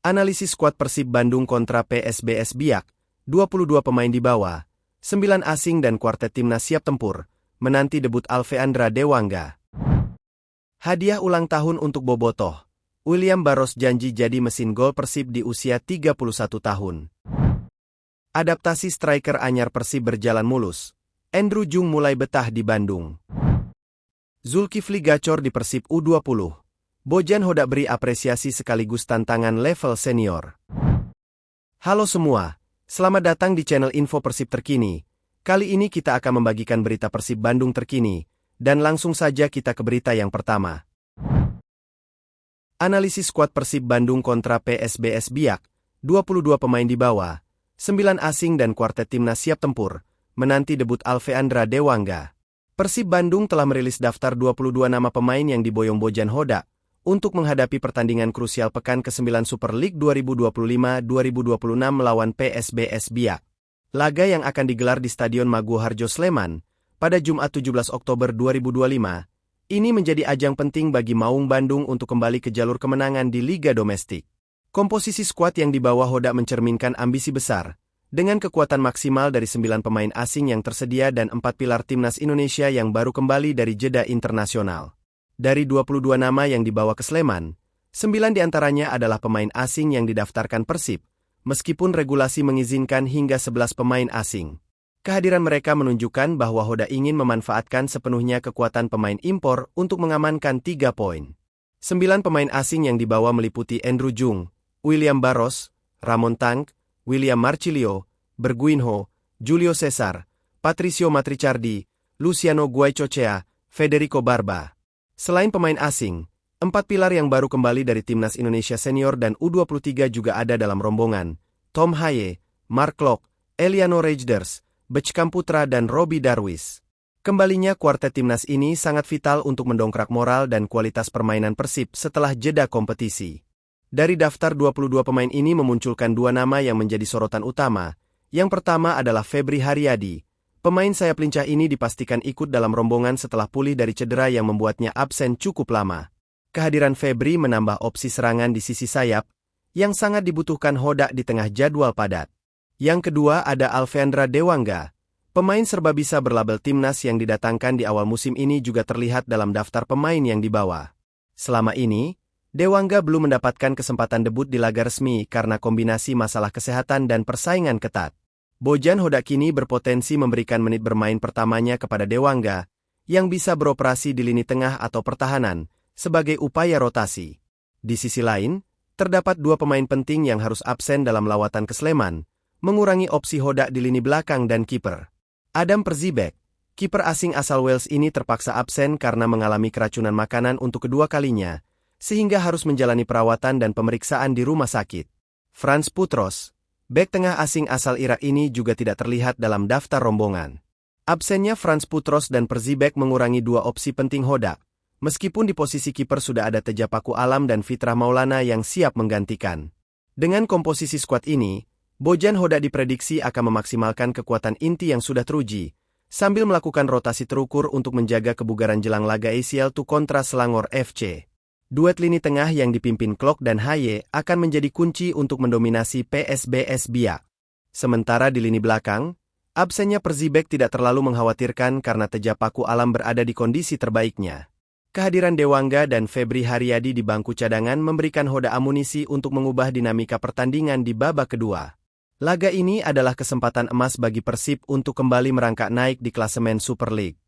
Analisis skuad Persib Bandung kontra PSBS Biak, 22 pemain dibawa, 9 asing dan kuartet timnas siap tempur, menanti debut Alveandra Dewangga. Hadiah ulang tahun untuk Bobotoh. William Barros janji jadi mesin gol Persib di usia 31 tahun. Adaptasi striker anyar Persib berjalan mulus. Andrew Jung mulai betah di Bandung. Zulkifli gacor di Persib U20. Bojan Hodak beri apresiasi sekaligus tantangan level senior. Halo semua, selamat datang di channel Info Persib terkini. Kali ini kita akan membagikan berita Persib Bandung terkini, dan langsung saja kita ke berita yang pertama. Analisis skuad Persib Bandung kontra PSBS Biak, 22 pemain dibawa, 9 asing dan kuartet timnas siap tempur, menanti debut Alveandra Dewangga. Persib Bandung telah merilis daftar 22 nama pemain yang diboyong Bojan Hodak untuk menghadapi pertandingan krusial pekan ke-9 Super League 2025-2026 melawan PSBS Biak. Laga yang akan digelar di Stadion Maguwoharjo Sleman pada Jumat 17 Oktober 2025, ini menjadi ajang penting bagi Maung Bandung untuk kembali ke jalur kemenangan di Liga Domestik. Komposisi skuad yang dibawa Hodak mencerminkan ambisi besar, dengan kekuatan maksimal dari 9 pemain asing yang tersedia dan 4 pilar timnas Indonesia yang baru kembali dari jeda internasional. Dari 22 nama yang dibawa ke Sleman, 9 diantaranya adalah pemain asing yang didaftarkan Persib, meskipun regulasi mengizinkan hingga 11 pemain asing. Kehadiran mereka menunjukkan bahwa Hodak ingin memanfaatkan sepenuhnya kekuatan pemain impor untuk mengamankan 3 poin. 9 pemain asing yang dibawa meliputi Andrew Jung, William Barros, Ramon Tank, William Marcilio, Berguinho, Julio Cesar, Patricio Matricardi, Luciano Guaicochea, Federico Barba. Selain pemain asing, 4 pilar yang baru kembali dari Timnas Indonesia Senior dan U23 juga ada dalam rombongan. Tom Haye, Mark Klok, Eliano Rejders, Beckham Putra dan Robbie Darwis. Kembalinya kuartet timnas ini sangat vital untuk mendongkrak moral dan kualitas permainan Persib setelah jeda kompetisi. Dari daftar 22 pemain ini memunculkan 2 nama yang menjadi sorotan utama. Yang pertama adalah Febri Haryadi. Pemain sayap lincah ini dipastikan ikut dalam rombongan setelah pulih dari cedera yang membuatnya absen cukup lama. Kehadiran Febri menambah opsi serangan di sisi sayap, yang sangat dibutuhkan Hodak di tengah jadwal padat. Yang kedua ada Alveandra Dewangga. Pemain serba bisa berlabel timnas yang didatangkan di awal musim ini juga terlihat dalam daftar pemain yang dibawa. Selama ini, Dewangga belum mendapatkan kesempatan debut di laga resmi karena kombinasi masalah kesehatan dan persaingan ketat. Bojan Hodak kini berpotensi memberikan menit bermain pertamanya kepada Dewangga, yang bisa beroperasi di lini tengah atau pertahanan, sebagai upaya rotasi. Di sisi lain, terdapat 2 pemain penting yang harus absen dalam lawatan ke Sleman, mengurangi opsi Hodak di lini belakang dan kiper. Adam Perzibek, kiper asing asal Wales ini terpaksa absen karena mengalami keracunan makanan untuk kedua kalinya, sehingga harus menjalani perawatan dan pemeriksaan di rumah sakit. Frans Putros, bek tengah asing asal Irak ini juga tidak terlihat dalam daftar rombongan. Absennya Frans Putros dan Perzibek mengurangi 2 opsi penting Hodak, meskipun di posisi kiper sudah ada Teja Paku Alam dan Fitrah Maulana yang siap menggantikan. Dengan komposisi skuad ini, Bojan Hodak diprediksi akan memaksimalkan kekuatan inti yang sudah teruji, sambil melakukan rotasi terukur untuk menjaga kebugaran jelang laga ACL II kontra Selangor FC. Duet lini tengah yang dipimpin Klok dan Haye akan menjadi kunci untuk mendominasi PSBS Biak. Sementara di lini belakang, absennya Perzibek tidak terlalu mengkhawatirkan karena Teja Paku Alam berada di kondisi terbaiknya. Kehadiran Dewangga dan Febri Haryadi di bangku cadangan memberikan Hodak amunisi untuk mengubah dinamika pertandingan di babak kedua. Laga ini adalah kesempatan emas bagi Persib untuk kembali merangkak naik di klasemen Super League.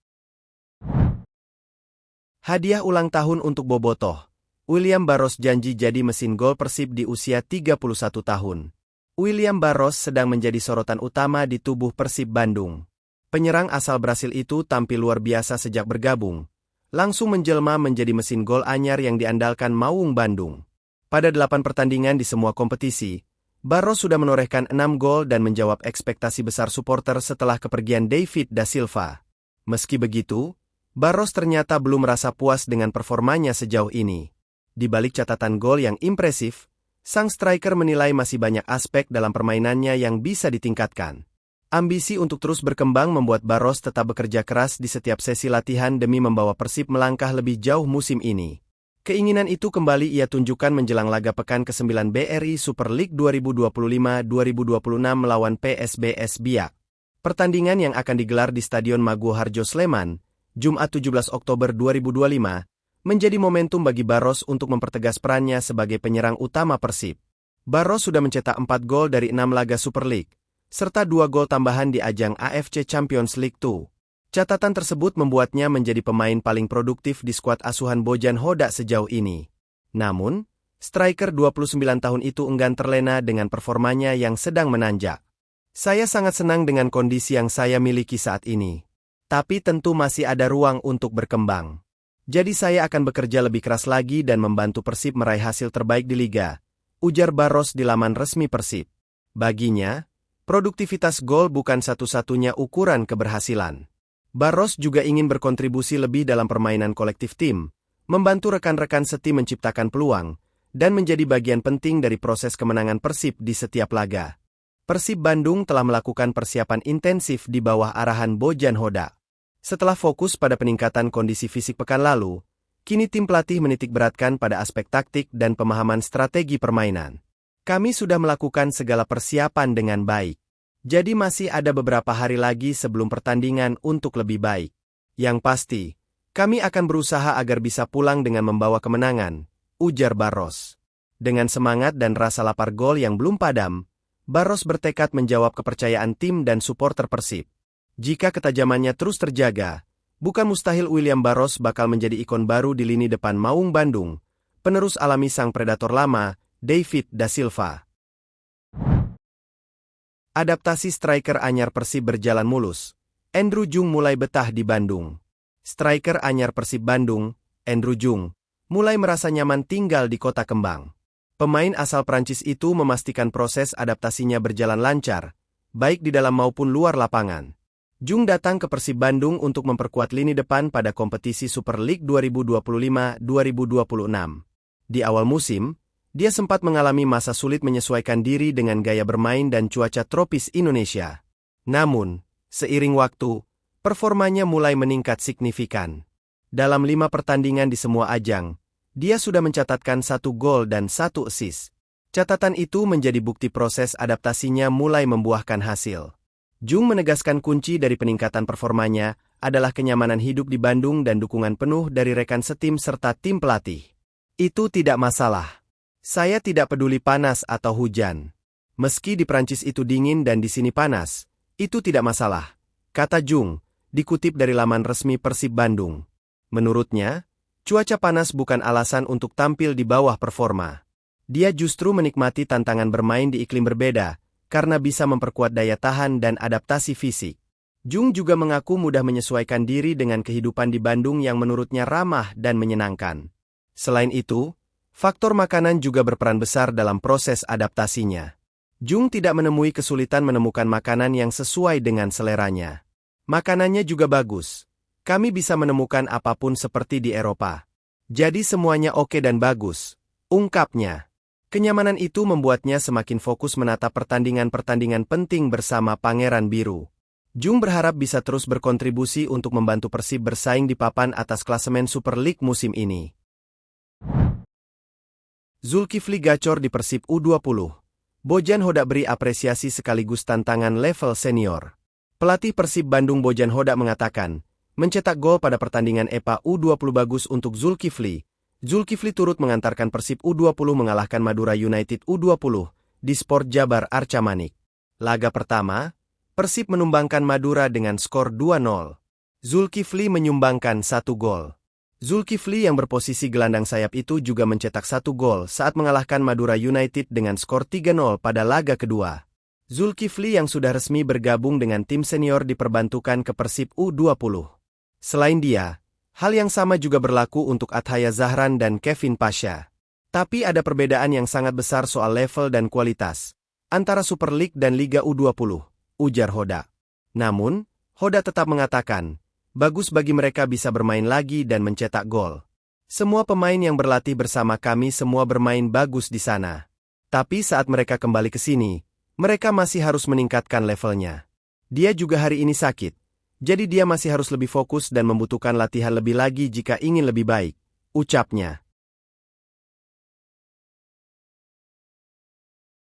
Hadiah ulang tahun untuk Bobotoh. William Barros janji jadi mesin gol Persib di usia 31 tahun. William Barros sedang menjadi sorotan utama di tubuh Persib Bandung. Penyerang asal Brasil itu tampil luar biasa sejak bergabung, langsung menjelma menjadi mesin gol anyar yang diandalkan Maung Bandung. Pada 8 pertandingan di semua kompetisi, Barros sudah menorehkan 6 gol dan menjawab ekspektasi besar supporter setelah kepergian David da Silva. Meski begitu, Barros ternyata belum merasa puas dengan performanya sejauh ini. Di balik catatan gol yang impresif, sang striker menilai masih banyak aspek dalam permainannya yang bisa ditingkatkan. Ambisi untuk terus berkembang membuat Barros tetap bekerja keras di setiap sesi latihan demi membawa Persib melangkah lebih jauh musim ini. Keinginan itu kembali ia tunjukkan menjelang laga pekan ke-9 BRI Super League 2025-2026 melawan PSBS Biak. Pertandingan yang akan digelar di Stadion Maguwo Harjo Sleman, Jumat 17 Oktober 2025, menjadi momentum bagi Barros untuk mempertegas perannya sebagai penyerang utama Persib. Barros sudah mencetak 4 gol dari 6 laga Super League, serta 2 gol tambahan di ajang AFC Champions League 2. Catatan tersebut membuatnya menjadi pemain paling produktif di skuad asuhan Bojan Hodak sejauh ini. Namun, striker 29 tahun itu enggan terlena dengan performanya yang sedang menanjak. Saya sangat senang dengan kondisi yang saya miliki saat ini. Tapi tentu masih ada ruang untuk berkembang. Jadi saya akan bekerja lebih keras lagi dan membantu Persib meraih hasil terbaik di Liga, ujar Barros di laman resmi Persib. Baginya, produktivitas gol bukan satu-satunya ukuran keberhasilan. Barros juga ingin berkontribusi lebih dalam permainan kolektif tim, membantu rekan-rekan setim menciptakan peluang, dan menjadi bagian penting dari proses kemenangan Persib di setiap laga. Persib Bandung telah melakukan persiapan intensif di bawah arahan Bojan Hodak. Setelah fokus pada peningkatan kondisi fisik pekan lalu, kini tim pelatih menitik beratkan pada aspek taktik dan pemahaman strategi permainan. Kami sudah melakukan segala persiapan dengan baik. Jadi masih ada beberapa hari lagi sebelum pertandingan untuk lebih baik. Yang pasti, kami akan berusaha agar bisa pulang dengan membawa kemenangan, ujar Barros. Dengan semangat dan rasa lapar gol yang belum padam, Barros bertekad menjawab kepercayaan tim dan supporter Persib. Jika ketajamannya terus terjaga, bukan mustahil William Barros bakal menjadi ikon baru di lini depan Maung Bandung, penerus alami sang predator lama, David da Silva. Adaptasi striker anyar Persib berjalan mulus. Andrew Jung mulai betah di Bandung. Striker anyar Persib Bandung, Andrew Jung, mulai merasa nyaman tinggal di Kota Kembang. Pemain asal Prancis itu memastikan proses adaptasinya berjalan lancar, baik di dalam maupun luar lapangan. Jung datang ke Persib Bandung untuk memperkuat lini depan pada kompetisi Super League 2025-2026. Di awal musim, dia sempat mengalami masa sulit menyesuaikan diri dengan gaya bermain dan cuaca tropis Indonesia. Namun, seiring waktu, performanya mulai meningkat signifikan. Dalam 5 pertandingan di semua ajang, dia sudah mencatatkan 1 gol dan 1 assist. Catatan itu menjadi bukti proses adaptasinya mulai membuahkan hasil. Jung menegaskan kunci dari peningkatan performanya adalah kenyamanan hidup di Bandung dan dukungan penuh dari rekan setim serta tim pelatih. Itu tidak masalah. Saya tidak peduli panas atau hujan. Meski di Prancis itu dingin dan di sini panas, itu tidak masalah, kata Jung, dikutip dari laman resmi Persib Bandung. Menurutnya, cuaca panas bukan alasan untuk tampil di bawah performa. Dia justru menikmati tantangan bermain di iklim berbeda, karena bisa memperkuat daya tahan dan adaptasi fisik. Jung juga mengaku mudah menyesuaikan diri dengan kehidupan di Bandung yang menurutnya ramah dan menyenangkan. Selain itu, faktor makanan juga berperan besar dalam proses adaptasinya. Jung tidak menemui kesulitan menemukan makanan yang sesuai dengan seleranya. Makanannya juga bagus. Kami bisa menemukan apapun seperti di Eropa. Jadi semuanya oke dan bagus, ungkapnya. Kenyamanan itu membuatnya semakin fokus menatap pertandingan-pertandingan penting bersama Pangeran Biru. Jung berharap bisa terus berkontribusi untuk membantu Persib bersaing di papan atas klasemen Super League musim ini. Zulkifli gacor di Persib U20. Bojan Hodak beri apresiasi sekaligus tantangan level senior. Pelatih Persib Bandung Bojan Hodak mengatakan, mencetak gol pada pertandingan EPA U20 bagus untuk Zulkifli. Zulkifli turut mengantarkan Persib U20 mengalahkan Madura United U20 di Sport Jabar Arca Manik. Laga pertama, Persib menumbangkan Madura dengan skor 2-0. Zulkifli menyumbangkan 1 gol. Zulkifli yang berposisi gelandang sayap itu juga mencetak 1 gol saat mengalahkan Madura United dengan skor 3-0 pada laga kedua. Zulkifli yang sudah resmi bergabung dengan tim senior diperbantukan ke Persib U20. Selain dia, hal yang sama juga berlaku untuk Athaya Zahran dan Kevin Pasha. Tapi ada perbedaan yang sangat besar soal level dan kualitas antara Super League dan Liga U20, ujar Hodak. Namun, Hodak tetap mengatakan, bagus bagi mereka bisa bermain lagi dan mencetak gol. Semua pemain yang berlatih bersama kami semua bermain bagus di sana. Tapi saat mereka kembali ke sini, mereka masih harus meningkatkan levelnya. Dia juga hari ini sakit, jadi dia masih harus lebih fokus dan membutuhkan latihan lebih lagi jika ingin lebih baik, ucapnya.